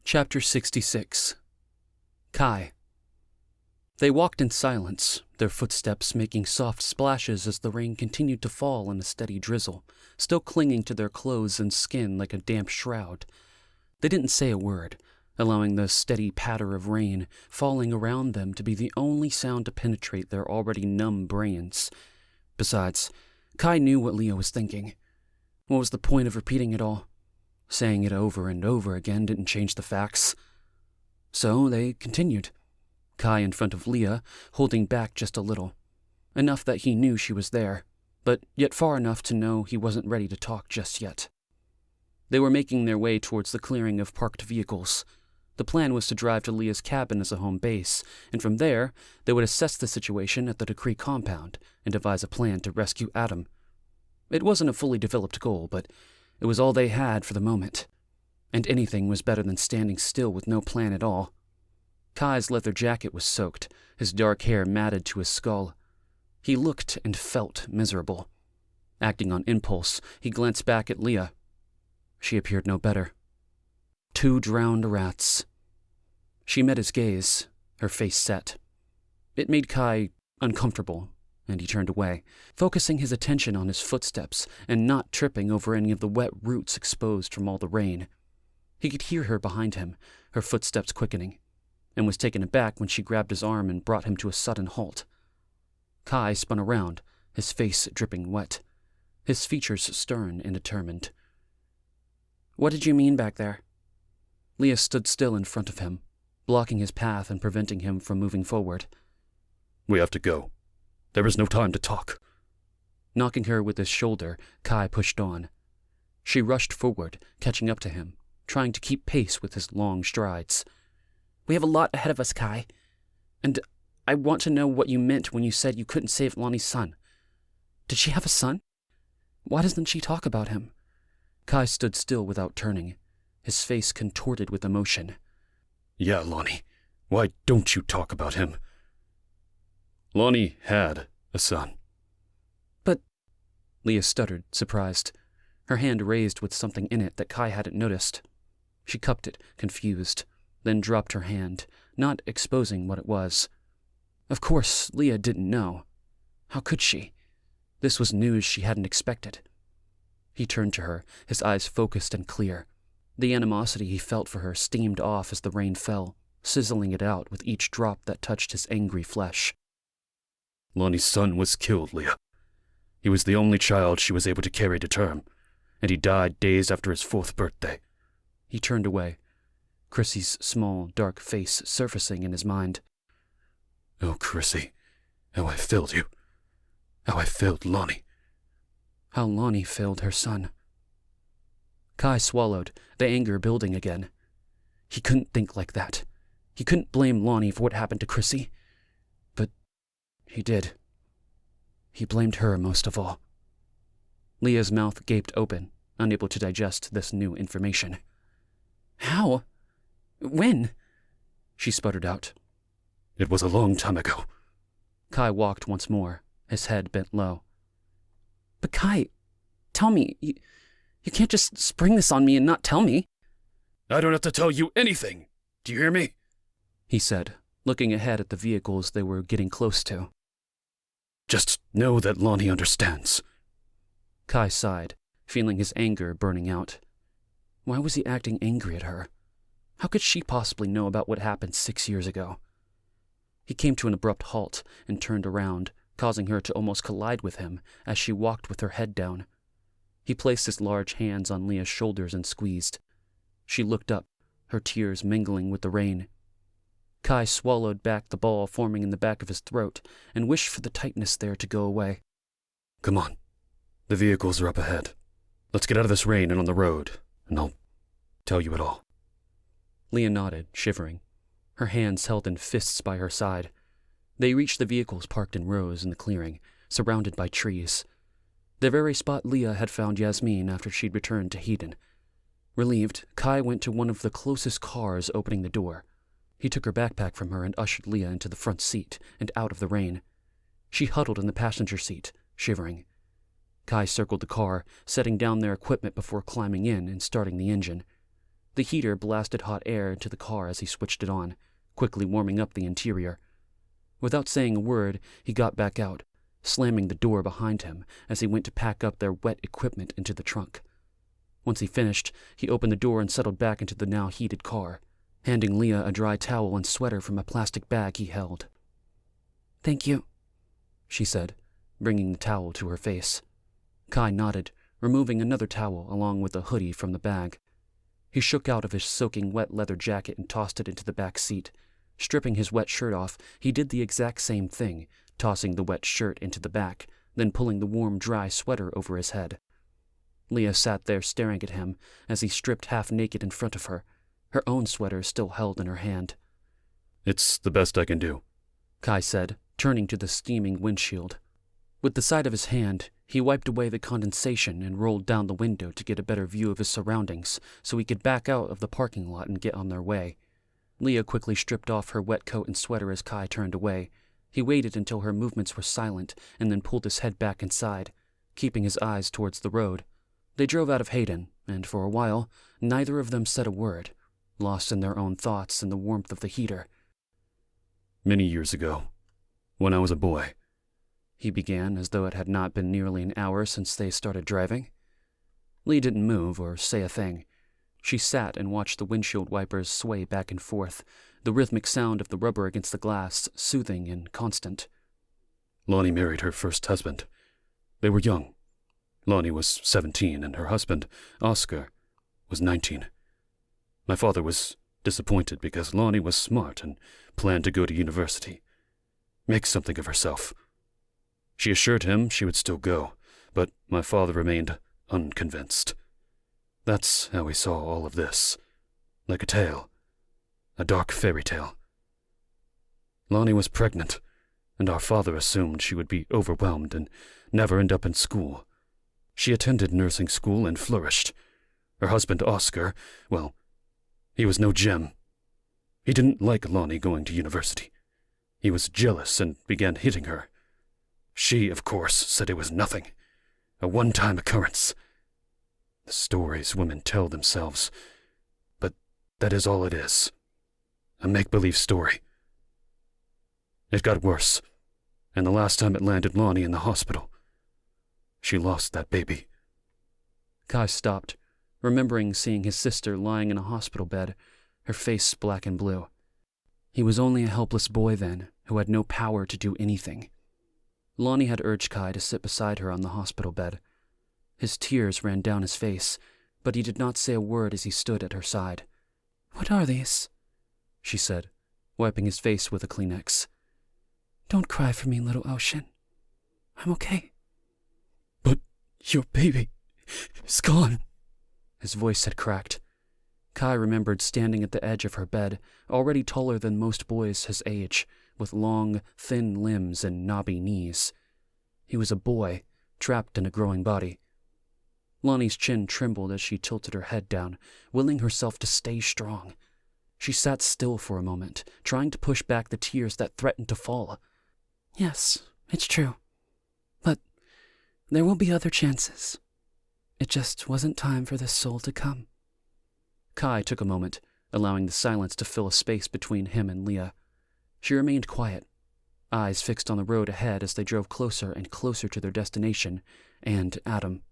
Chapter 66. Kai. They walked in silence, their footsteps making soft splashes as the rain continued to fall in a steady drizzle, still clinging to their clothes and skin like a damp shroud. They didn't say a word, allowing the steady patter of rain falling around them to be the only sound to penetrate their already numb brains. Besides, Kai knew what Leah was thinking. What was the point of repeating it all? Saying it over and over again didn't change the facts. So they continued, Kai in front of Leah, holding back just a little. Enough that he knew she was there, but yet far enough to know he wasn't ready to talk just yet. They were making their way towards the clearing of parked vehicles. The plan was to drive to Leah's cabin as a home base, and from there, they would assess the situation at the Decree compound and devise a plan to rescue Adam. It wasn't a fully developed goal, but it was all they had for the moment. And anything was better than standing still with no plan at all. Kai's leather jacket was soaked, his dark hair matted to his skull. He looked and felt miserable. Acting on impulse, he glanced back at Leah. She appeared no better. 2 drowned rats. She met his gaze, her face set. It made Kai uncomfortable, and he turned away, focusing his attention on his footsteps and not tripping over any of the wet roots exposed from all the rain. He could hear her behind him, her footsteps quickening, and was taken aback when she grabbed his arm and brought him to a sudden halt. Kai spun around, his face dripping wet, his features stern and determined. "What did you mean back there?" Leah stood still in front of him, blocking his path and preventing him from moving forward. "We have to go. There is no time to talk." Knocking her with his shoulder, Kai pushed on. She rushed forward, catching up to him, trying to keep pace with his long strides. "We have a lot ahead of us, Kai. And I want to know what you meant when you said you couldn't save Lonnie's son. Did she have a son? Why doesn't she talk about him?" Kai stood still without turning, his face contorted with emotion. "Yeah, Lonnie. Why don't you talk about him?" "Lonnie had a son." "But—" Leah stuttered, surprised, her hand raised with something in it that Kai hadn't noticed. She cupped it, confused, then dropped her hand, not exposing what it was. Of course, Leah didn't know. How could she? This was news she hadn't expected. He turned to her, his eyes focused and clear. The animosity he felt for her steamed off as the rain fell, sizzling it out with each drop that touched his angry flesh. "Lonnie's son was killed, Leah. He was the only child she was able to carry to term, and he died days after his 4th birthday. He turned away, Chrissy's small, dark face surfacing in his mind. "Oh, Chrissy, how I failed you. How I failed Lonnie." How Lonnie failed her son. Kai swallowed, the anger building again. He couldn't think like that. He couldn't blame Lonnie for what happened to Chrissy. But he did. He blamed her most of all. Leah's mouth gaped open, unable to digest this new information. "How? When?" she sputtered out. "It was a long time ago." Kai walked once more, his head bent low. "But Kai, tell me, you can't just spring this on me and not tell me." "I don't have to tell you anything. Do you hear me?" he said, looking ahead at the vehicles they were getting close to. "Just know that Lonnie understands." Kai sighed, feeling his anger burning out. Why was he acting angry at her? How could she possibly know about what happened 6 years ago? He came to an abrupt halt and turned around, causing her to almost collide with him as she walked with her head down. He placed his large hands on Leah's shoulders and squeezed. She looked up, her tears mingling with the rain. Kai swallowed back the ball forming in the back of his throat and wished for the tightness there to go away. "Come on. The vehicles are up ahead. Let's get out of this rain and on the road, and I'll tell you it all." Leah nodded, shivering, her hands held in fists by her side. They reached the vehicles parked in rows in the clearing, surrounded by trees. The very spot Leah had found Yasmin after she'd returned to Hedon. Relieved, Kai went to one of the closest cars, opening the door. He took her backpack from her and ushered Leah into the front seat and out of the rain. She huddled in the passenger seat, shivering. Kai circled the car, setting down their equipment before climbing in and starting the engine. The heater blasted hot air into the car as he switched it on, quickly warming up the interior. Without saying a word, he got back out, slamming the door behind him as he went to pack up their wet equipment into the trunk. Once he finished, he opened the door and settled back into the now heated car, handing Leah a dry towel and sweater from a plastic bag he held. "Thank you," she said, bringing the towel to her face. Kai nodded, removing another towel along with a hoodie from the bag. He shook out of his soaking wet leather jacket and tossed it into the back seat. Stripping his wet shirt off, he did the exact same thing, tossing the wet shirt into the back, then pulling the warm, dry sweater over his head. Leah sat there staring at him as he stripped half naked in front of her, her own sweater still held in her hand. "It's the best I can do," Kai said, turning to the steaming windshield. With the side of his hand, he wiped away the condensation and rolled down the window to get a better view of his surroundings so he could back out of the parking lot and get on their way. Leah quickly stripped off her wet coat and sweater as Kai turned away. He waited until her movements were silent and then pulled his head back inside, keeping his eyes towards the road. They drove out of Hayden, and for a while, neither of them said a word, lost in their own thoughts in the warmth of the heater. "Many years ago, when I was a boy," he began as though it had not been nearly an hour since they started driving. Lee didn't move or say a thing. She sat and watched the windshield wipers sway back and forth, the rhythmic sound of the rubber against the glass soothing and constant. "Lonnie married her first husband. They were young. Lonnie was 17 and her husband, Oscar, was 19. My father was disappointed because Lonnie was smart and planned to go to university, make something of herself. She assured him she would still go, but my father remained unconvinced. That's how we saw all of this, like a tale, a dark fairy tale. Lonnie was pregnant, and our father assumed she would be overwhelmed and never end up in school. She attended nursing school and flourished. Her husband, Oscar, well, he was no gem. He didn't like Lonnie going to university. He was jealous and began hitting her. She, of course, said it was nothing, a one-time occurrence. The stories women tell themselves, but that is all it is, a make-believe story. It got worse, and the last time it landed Lonnie in the hospital. She lost that baby." Kai stopped, remembering seeing his sister lying in a hospital bed, her face black and blue. He was only a helpless boy then, who had no power to do anything. Lonnie had urged Kai to sit beside her on the hospital bed. His tears ran down his face, but he did not say a word as he stood at her side. "What are these?" she said, wiping his face with a Kleenex. "Don't cry for me, little ocean. I'm okay." "But your baby is gone." His voice had cracked. Kai remembered standing at the edge of her bed, already taller than most boys his age, with long, thin limbs and knobby knees. He was a boy, trapped in a growing body. Lonnie's chin trembled as she tilted her head down, willing herself to stay strong. She sat still for a moment, trying to push back the tears that threatened to fall. "Yes, it's true. But there will be other chances. It just wasn't time for this soul to come." Kai took a moment, allowing the silence to fill a space between him and Leah. She remained quiet, eyes fixed on the road ahead as they drove closer and closer to their destination, and Adam.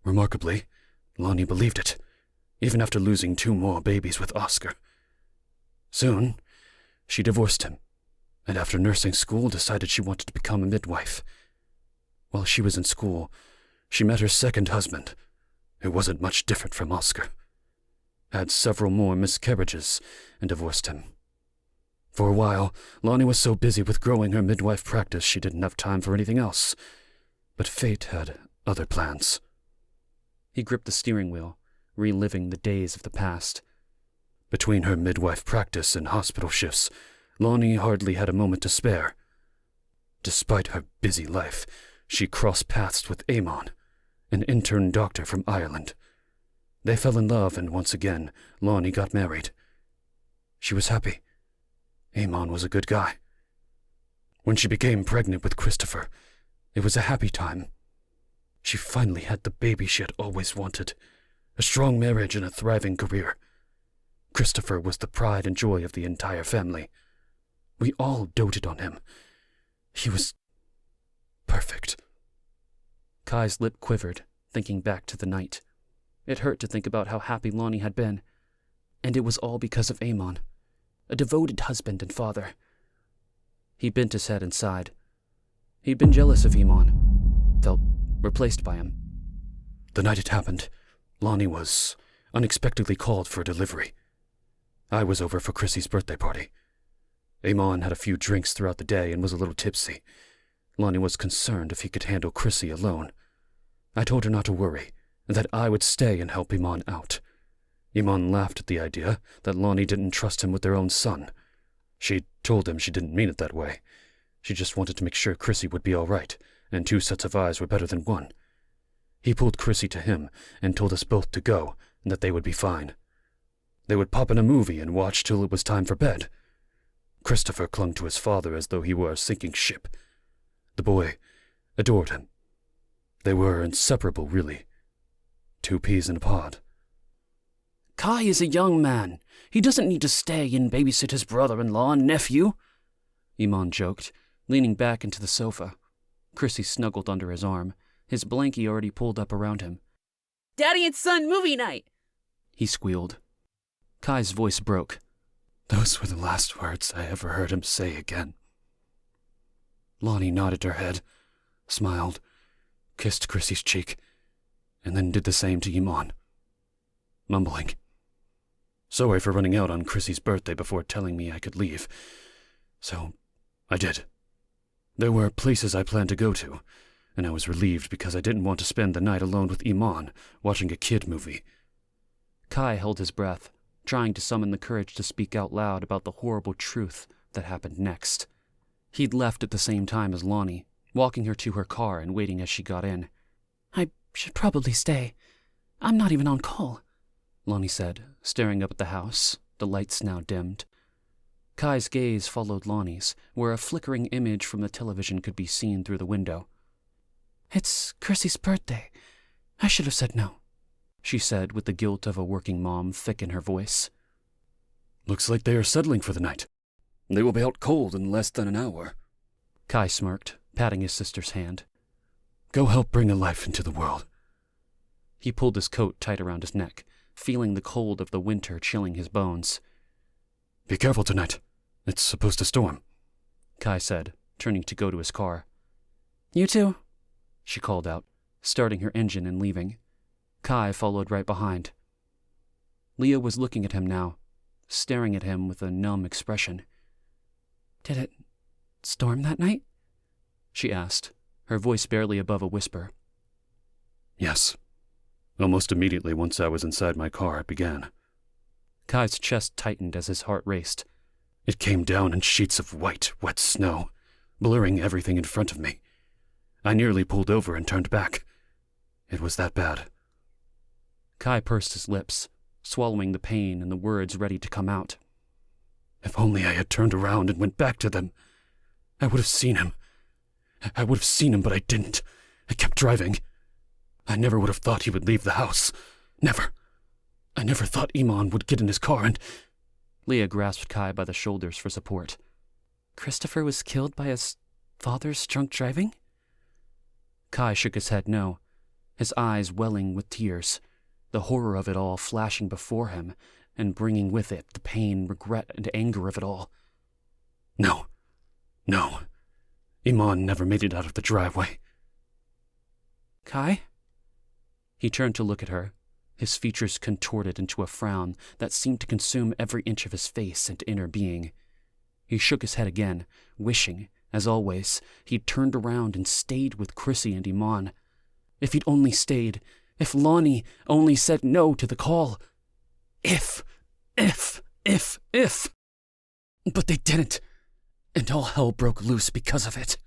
"Remarkably, Lonnie believed it, even after losing 2 more babies with Oscar. Soon, she divorced him, and after nursing school decided she wanted to become a midwife. While she was in school, she met her second husband, who wasn't much different from Oscar. Had several more miscarriages and divorced him. For a while, Lonnie was so busy with growing her midwife practice she didn't have time for anything else. But fate had other plans." He gripped the steering wheel, reliving the days of the past. "Between her midwife practice and hospital shifts, Lonnie hardly had a moment to spare. Despite her busy life, she crossed paths with Amon, an intern doctor from Ireland. They fell in love, and once again, Lonnie got married. She was happy. Amon was a good guy. When she became pregnant with Christopher, it was a happy time. She finally had the baby she had always wanted, a strong marriage and a thriving career. Christopher was the pride and joy of the entire family. We all doted on him. He was perfect. Kai's lip quivered, thinking back to the night. It hurt to think about how happy Lonnie had been. And it was all because of Amon, a devoted husband and father. He bent his head and sighed. He'd been jealous of Amon, felt replaced by him. The night it happened, Lonnie was unexpectedly called for a delivery. I was over for Chrissy's birthday party. Amon had a few drinks throughout the day and was a little tipsy. Lonnie was concerned if he could handle Chrissy alone. I told her not to worry, and that I would stay and help Amon out. Amon laughed at the idea that Lonnie didn't trust him with their own son. She told him she didn't mean it that way. She just wanted to make sure Chrissy would be all right, and 2 sets of eyes were better than 1. He pulled Chrissy to him and told us both to go, and that they would be fine. They would pop in a movie and watch till it was time for bed. Christopher clung to his father as though he were a sinking ship. The boy adored him. They were inseparable, really. 2 peas in a pod. Kai is a young man. He doesn't need to stay and babysit his brother-in-law and nephew, Amon joked, leaning back into the sofa. Chrissy snuggled under his arm, his blankie already pulled up around him. Daddy and son movie night, he squealed. Kai's voice broke. Those were the last words I ever heard him say again. Lonnie nodded her head, smiled, kissed Chrissy's cheek, and then did the same to Amon, mumbling. Sorry for running out on Chrissy's birthday before telling me I could leave. So, I did. There were places I planned to go to, and I was relieved because I didn't want to spend the night alone with Amon, watching a kid movie. Kai held his breath, trying to summon the courage to speak out loud about the horrible truth that happened next. He'd left at the same time as Lonnie, walking her to her car and waiting as she got in. I should probably stay. I'm not even on call, Lonnie said, staring up at the house, the lights now dimmed. Kai's gaze followed Lonnie's, where a flickering image from the television could be seen through the window. It's Chrissy's birthday. I should have said no, she said with the guilt of a working mom thick in her voice. Looks like they are settling for the night. They will be out cold in less than an hour. Kai smirked, patting his sister's hand. Go help bring a life into the world. He pulled his coat tight around his neck, feeling the cold of the winter chilling his bones. Be careful tonight. It's supposed to storm, Kai said, turning to go to his car. You too, she called out, starting her engine and leaving. Kai followed right behind. Leah was looking at him now, staring at him with a numb expression. Did it storm that night? She asked, her voice barely above a whisper. Yes. Almost immediately once I was inside my car, it began. Kai's chest tightened as his heart raced. It came down in sheets of white, wet snow, blurring everything in front of me. I nearly pulled over and turned back. It was that bad. Kai pursed his lips, swallowing the pain and the words ready to come out. If only I had turned around and went back to them. I would have seen him. But I didn't. I kept driving. I never would have thought he would leave the house. Never. I never thought Amon would get in his car and... Leah grasped Kai by the shoulders for support. Christopher was killed by his father's drunk driving? Kai shook his head no, his eyes welling with tears, the horror of it all flashing before him and bringing with it the pain, regret, and anger of it all. No. Amon never made it out of the driveway. Kai? He turned to look at her, his features contorted into a frown that seemed to consume every inch of his face and inner being. He shook his head again, wishing, as always, he'd turned around and stayed with Chrissy and Amon. If he'd only stayed, if Lonnie only said no to the call. If. But they didn't, and all hell broke loose because of it.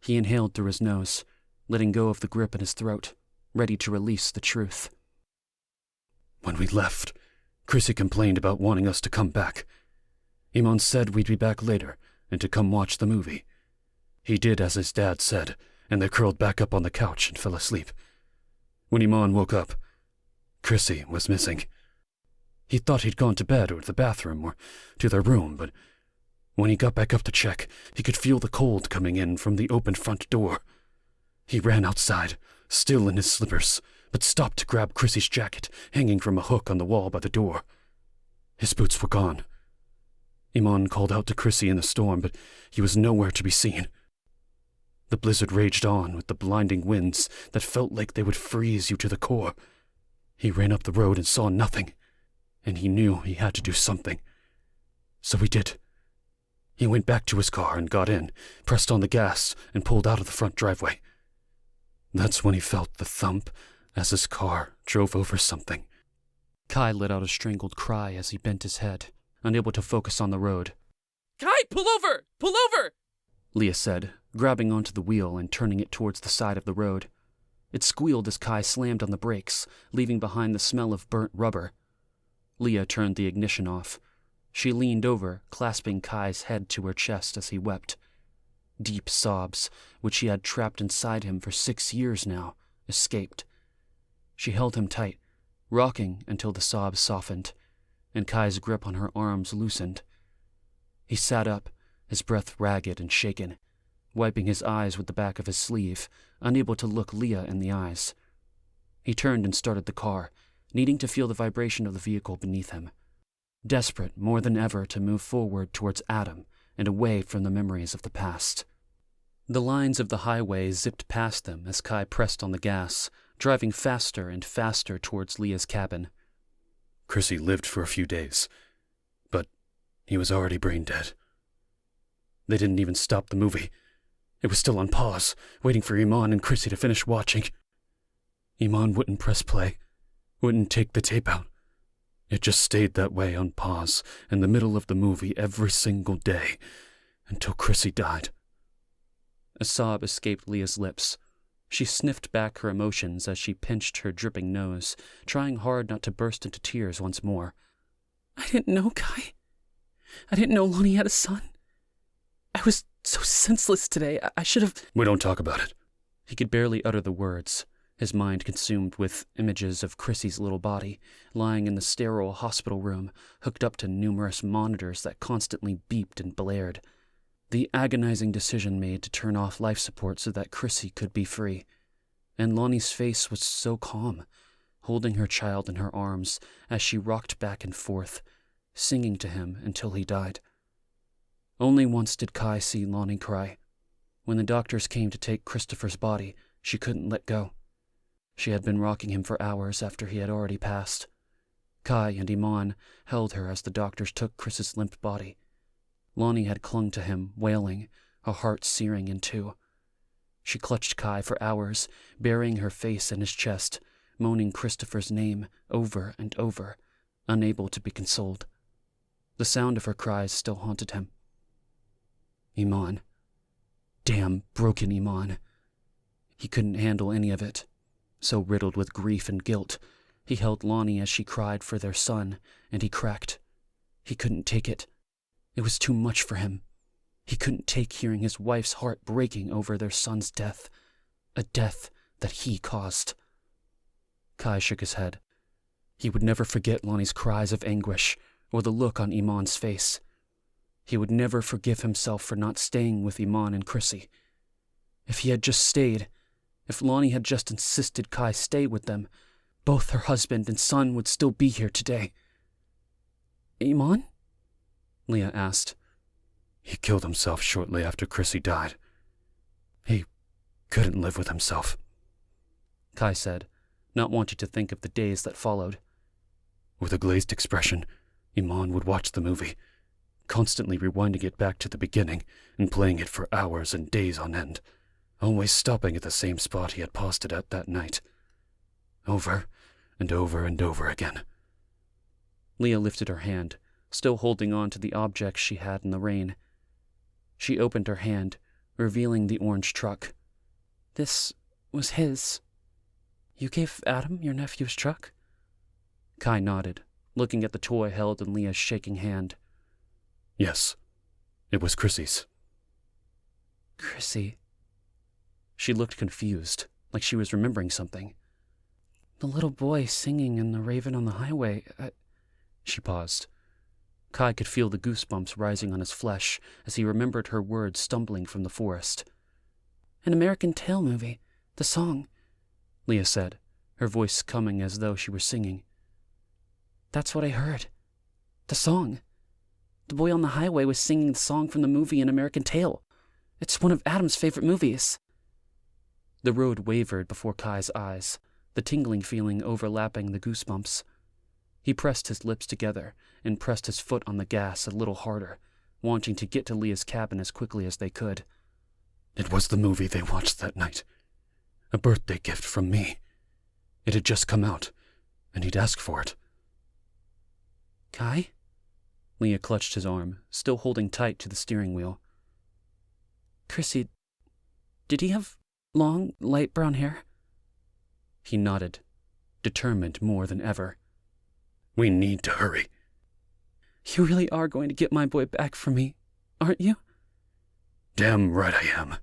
He inhaled through his nose, letting go of the grip in his throat, ready to release the truth. When we left, Chrissy complained about wanting us to come back. Amon said we'd be back later and to come watch the movie. He did as his dad said, and they curled back up on the couch and fell asleep. When Amon woke up, Chrissy was missing. He thought he'd gone to bed or the bathroom or to their room, but when he got back up to check, he could feel the cold coming in from the open front door. He ran outside, still in his slippers, but stopped to grab Chrissy's jacket hanging from a hook on the wall by the door. His boots were gone. Iman called out to Chrissy in the storm, but he was nowhere to be seen. The blizzard raged on with the blinding winds that felt like they would freeze you to the core. He ran up the road and saw nothing, and he knew he had to do something. So he did. He went back to his car and got in, pressed on the gas, and pulled out of the front driveway. That's when he felt the thump as his car drove over something. Kai let out a strangled cry as he bent his head, unable to focus on the road. Kai, pull over! Pull over! Leah said, grabbing onto the wheel and turning it towards the side of the road. It squealed as Kai slammed on the brakes, leaving behind the smell of burnt rubber. Leah turned the ignition off. She leaned over, clasping Kai's head to her chest as he wept. Deep sobs, which he had trapped inside him for 6 years now, escaped. She held him tight, rocking until the sobs softened, and Kai's grip on her arms loosened. He sat up, his breath ragged and shaken, wiping his eyes with the back of his sleeve, unable to look Leah in the eyes. He turned and started the car, needing to feel the vibration of the vehicle beneath him, desperate more than ever to move forward towards Adam and away from the memories of the past. The lines of the highway zipped past them as Kai pressed on the gas, driving faster and faster towards Leah's cabin. Chrissy lived for a few days, but he was already brain dead. They didn't even stop the movie. It was still on pause, waiting for Iman and Chrissy to finish watching. Iman wouldn't press play, wouldn't take the tape out. It just stayed that way on pause in the middle of the movie every single day, until Chrissy died. A sob escaped Leah's lips. She sniffed back her emotions as she pinched her dripping nose, trying hard not to burst into tears once more. I didn't know, Kai. I didn't know Lonnie had a son. I was so senseless today. I should have... We don't talk about it. He could barely utter the words, his mind consumed with images of Chrissy's little body, lying in the sterile hospital room, hooked up to numerous monitors that constantly beeped and blared. The agonizing decision made to turn off life support so that Chrissy could be free. And Lonnie's face was so calm, holding her child in her arms as she rocked back and forth, singing to him until he died. Only once did Kai see Lonnie cry. When the doctors came to take Christopher's body, she couldn't let go. She had been rocking him for hours after he had already passed. Kai and Iman held her as the doctors took Chris's limp body. Lonnie had clung to him, wailing, her heart searing in two. She clutched Kai for hours, burying her face in his chest, moaning Christopher's name over and over, unable to be consoled. The sound of her cries still haunted him. Iman. Damn broken Iman. He couldn't handle any of it. So riddled with grief and guilt, he held Lonnie as she cried for their son, and he cracked. He couldn't take it. It was too much for him. He couldn't take hearing his wife's heart breaking over their son's death, a death that he caused. Kai shook his head. He would never forget Lonnie's cries of anguish or the look on Iman's face. He would never forgive himself for not staying with Iman and Chrissy. If he had just stayed, if Lonnie had just insisted Kai stay with them, both her husband and son would still be here today. Iman? Leah asked. He killed himself shortly after Chrissy died. He couldn't live with himself, Kai said, not wanting to think of the days that followed. With a glazed expression, Iman would watch the movie, constantly rewinding it back to the beginning and playing it for hours and days on end, always stopping at the same spot he had paused it at that night. Over and over and over again. Leah lifted her hand, still holding on to the objects she had in the rain. She opened her hand, revealing the orange truck. This was his. You gave Adam your nephew's truck? Kai nodded, looking at the toy held in Leah's shaking hand. Yes, it was Chrissy's. Chrissy. She looked confused, like she was remembering something. The little boy singing in The Raven on the Highway. She paused. Kai could feel the goosebumps rising on his flesh as he remembered her words stumbling from the forest. An American Tail movie. The song, Leah said, her voice coming as though she were singing. That's what I heard. The song. The boy on the highway was singing the song from the movie An American Tail. It's one of Adam's favorite movies. The road wavered before Kai's eyes, the tingling feeling overlapping the goosebumps. He pressed his lips together and pressed his foot on the gas a little harder, wanting to get to Leah's cabin as quickly as they could. It was the movie they watched that night. A birthday gift from me. It had just come out, and he'd asked for it. Kai? Leah clutched his arm, still holding tight to the steering wheel. Chrissy, did he have long, light brown hair? He nodded, determined more than ever. We need to hurry. You really are going to get my boy back for me, aren't you? Damn right I am.